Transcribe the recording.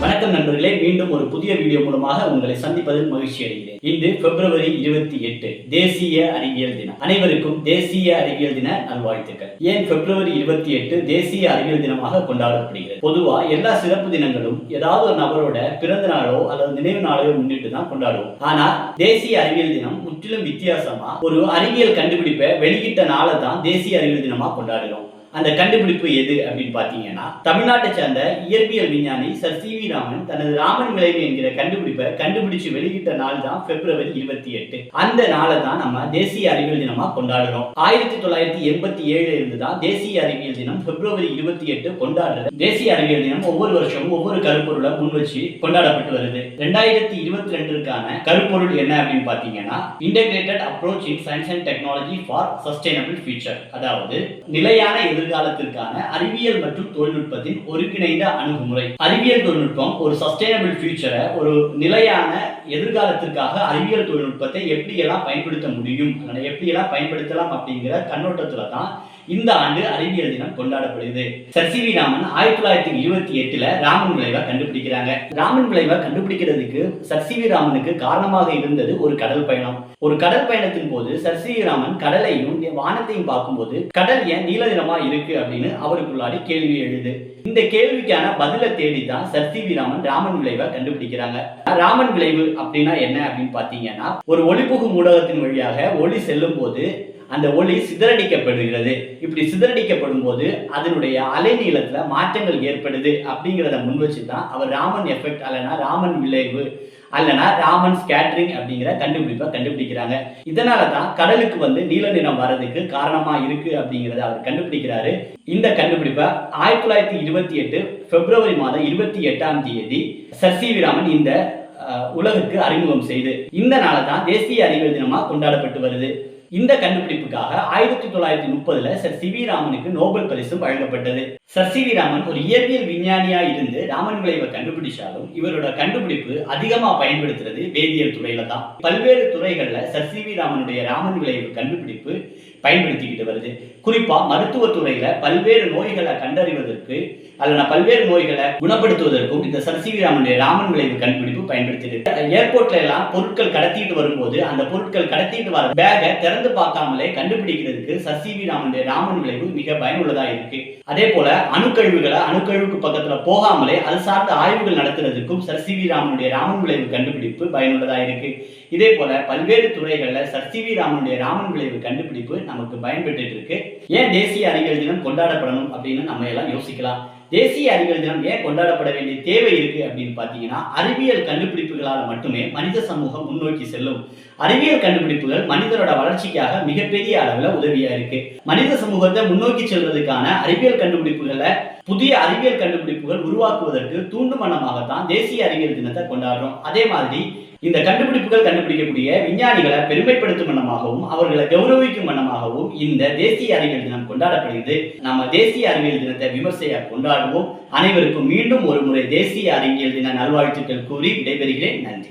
வணக்கம் நண்பர்களே, மீண்டும் ஒரு புதிய வீடியோ மூலமாக உங்களை சந்திப்பதில் மகிழ்ச்சி அடைகிறேன். இன்று பிப்ரவரி 28 தேசிய அறிவியல் தினம். அனைவருக்கும் தேசிய அறிவியல் தின நல்வாழ்த்துக்கள். ஏன் பிப்ரவரி 28 தேசிய அறிவியல் தினமாக கொண்டாடப்படுகிறது? பொதுவா எல்லா சிறப்பு தினங்களும் ஏதாவது ஒரு நபரோட பிறந்த நாளோ அல்லது நினைவு நாளையோ முன்னிட்டு தான் கொண்டாடுவோம். ஆனா தேசிய அறிவியல் தினம் முற்றிலும் வித்தியாசமா ஒரு அறிவியல் கண்டுபிடிப்பை வெளியிட்ட நாளை தான் தேசிய அறிவியல் தினமா கொண்டாடுறோம். அந்த கண்டுபிடிப்பு எது அப்படின்னு பாத்தீங்கன்னா, தமிழ்நாட்டை சேர்ந்த இயற்பியல் விஞ்ஞானி சர் சி.வி. ராமன் தனது ராமன் விளைவு என்கிற கண்டுபிடிப்பை கண்டுபிடிச்சு வெளியிட்ட நாள் தான் பிப்ரவரி 28. அந்த நாளை தான் நம்ம தேசிய அறிவியல் தினமா கொண்டாடுறோம். 1987 இருந்து தான் தேசிய அறிவியல் தினம் பிப்ரவரி 28 கொண்டாடுறது. தேசிய அறிவியல் தினம் ஒவ்வொரு வருஷமும் ஒவ்வொரு கருப்பொருளை முன் வச்சு கொண்டாடப்பட்டு வருது. 2022க்கான கருப்பொருள் என்ன அப்படின்னு பாத்தீங்கன்னா, integrated approach in science and technology for sustainable future, அதாவது நிலையான எதிர்காலத்திற்கான அறிவியல் மற்றும் தொழில்நுட்பத்தின் ஒருங்கிணைந்த அணுகுமுறை. அறிவியல் தொழில்நுட்பம் ஒரு சஸ்டைனபிள் ஃபியூச்சரை, ஒரு நிலையான எதிர்காலத்திற்காக அறிவியல் தொழில்நுட்பத்தை எப்படியெல்லாம் பயன்படுத்த முடியும், எப்படியெல்லாம் பயன்படுத்தலாம் அப்படிங்கிற கண்ணோட்டத்துல தான் இந்த ஆண்டு அறிவியல் தினம் கொண்டாடப்படுகிறது. Sir CV. ராமன் 1928 ராமன் விளைவை கண்டுபிடிக்கிறாங்க. ராமன் விளைவை கண்டுபிடிக்கிறதுக்கு சர் சி.வி. ராமனுக்கு காரணமாக இருந்தது ஒரு கடல் பயணம். ஒரு கடல் பயணத்தின் போது சர் சி.வி. ராமன் கடலையும் வானத்தையும் பார்க்கும்போது கடல் ஏன் நீல நிறமா இருக்கு அப்படின்னு அவருக்குள்ளாடி கேள்வி எழுது. இந்த கேள்விக்கான பதிலை தேடி தான் சர் சி.வி. ராமன் ராமன் விளைவை கண்டுபிடிக்கிறாங்க. ராமன் விளைவு அப்படின்னா என்ன அப்படின்னு பாத்தீங்கன்னா, ஒரு ஒளிபுகும் ஊடகத்தின் வழியாக ஒளி செல்லும் போது அந்த ஒளி சிதறடிக்கப்படுகிறது. இப்படி சிதறடிக்கப்படும் போது அதனுடைய அலை நீளத்துல மாற்றங்கள் ஏற்படுது அப்படிங்கிறத முன் வச்சு தான் அவர் ராமன் எஃபெக்ட் அல்லனா ராமன் விளைவு அல்லனா ராமன் ஸ்கேட்டரிங் அப்படிங்கிற கண்டுபிடிப்பை கண்டுபிடிக்கிறாங்க. இதனால தான் கடலுக்கு நீல நிறம் வர்றதுக்கு காரணமா இருக்கு அப்படிங்கிறத அவர் கண்டுபிடிக்கிறாரு. இந்த கண்டுபிடிப்பை 1928 பிப்ரவரி மாதம் 28ஆம் தேதி சர் சி.வி. ராமன் இந்த உலகுக்கு அறிமுகம் செய்து இந்த நாளை தான் தேசிய அறிவியல் தினமா கொண்டாடப்பட்டு வருது. இந்த கண்டுபிடிப்புக்காக 1930 சர் சி.வி. ராமனுக்கு நோபல் பரிசு வழங்கப்பட்டது. Sir CV. ராமன் ஒரு இயற்பியல் விஞ்ஞானியா இருந்து ராமன் விளைவை கண்டுபிடிச்சாலும் இவரோட கண்டுபிடிப்பு அதிகமா பயன்படுத்துறது வேதியியல் துறையில தான். பல்வேறு துறைகள்ல சர் சி.வி. ராமனுடைய ராமன் விளைவு கண்டுபிடிப்பு பயன்படுத்திக்கிட்டு வருது. குறிப்பா மருத்துவ துறையில பல்வேறு நோய்களை கண்டறிவதற்கு அல்லது பல்வேறு நோய்களை குணப்படுத்துவதற்கும் இந்த சர் சி.வி. ராமனுடைய ராமன் விளைவு கண்டுபிடிப்பு பயன்படுத்தியிருக்கு. ஏர்போர்ட்ல எல்லாம் பொருட்கள் கடத்திட்டு வரும்போது அந்த பொருட்கள் கடத்திட்டு வர பேகை திறந்து பார்க்காமலே கண்டுபிடிக்கிறதுக்கு சர் சி.வி. ராமனுடைய ராமன் விளைவு மிக பயனுள்ளதா இருக்கு. அதே போல அணுக்கழிவுக்கு பக்கத்துல போகாமலே அது சார்ந்த ஆய்வுகள் நடத்துறதுக்கும் சர் சி.வி. ராமனுடைய ராமன் விளைவு கண்டுபிடிப்பு பயனுள்ளதா இருக்கு. இதே போல பல்வேறு துறைகள்ல சர் சி.வி. ராமனுடைய ராமன் விளைவு கண்டுபிடிப்பு நமக்கு பயன்பட்டு இருக்கு. ஏன் தேசிய அறிவியல் தினம் கொண்டாடப்படணும் அப்படின்னு நம்ம எல்லாம் யோசிக்கலாம். தேசிய அறிவியல் தினம் ஏன் கொண்டாடப்பட வேண்டிய தேவை இருக்கு அப்படின்னு பாத்தீங்கன்னா, அறிவியல் கண்டுபிடிப்புகளால் மட்டுமே மனித சமூகம் முன்னோக்கி செல்லும். அறிவியல் கண்டுபிடிப்புகள் மனிதனோட வளர்ச்சிக்காக மிகப்பெரிய அளவுல உதவியா இருக்கு. மனித சமூகத்தை முன்னோக்கி செல்வதற்கான அறிவியல் கண்டுபிடிப்புகளை புதிய அறிவியல் கண்டுபிடிப்புகள் உருவாக்குவதற்கு தூண்டும் வண்ணமாகத்தான் தேசிய அறிவியல் தினத்தை கொண்டாடுறோம். அதே மாதிரி இந்த கண்டுபிடிப்புகள் கண்டுபிடிக்கக்கூடிய விஞ்ஞானிகளை பெருமைப்படுத்தும் வண்ணமாகவும் அவர்களை கௌரவிக்கும் வண்ணமாகவும் இந்த தேசிய அறிவியல் தினம் கொண்டாடப்படுகிறது. நம்ம தேசிய அறிவியல் தினத்தை விமர்சையாக கொண்டாடுவோம். அனைவருக்கும் மீண்டும் ஒரு முறை தேசிய அறிவியல் தின நல்வாழ்த்துக்கள் கூறி விடைபெறுகிறேன். நன்றி.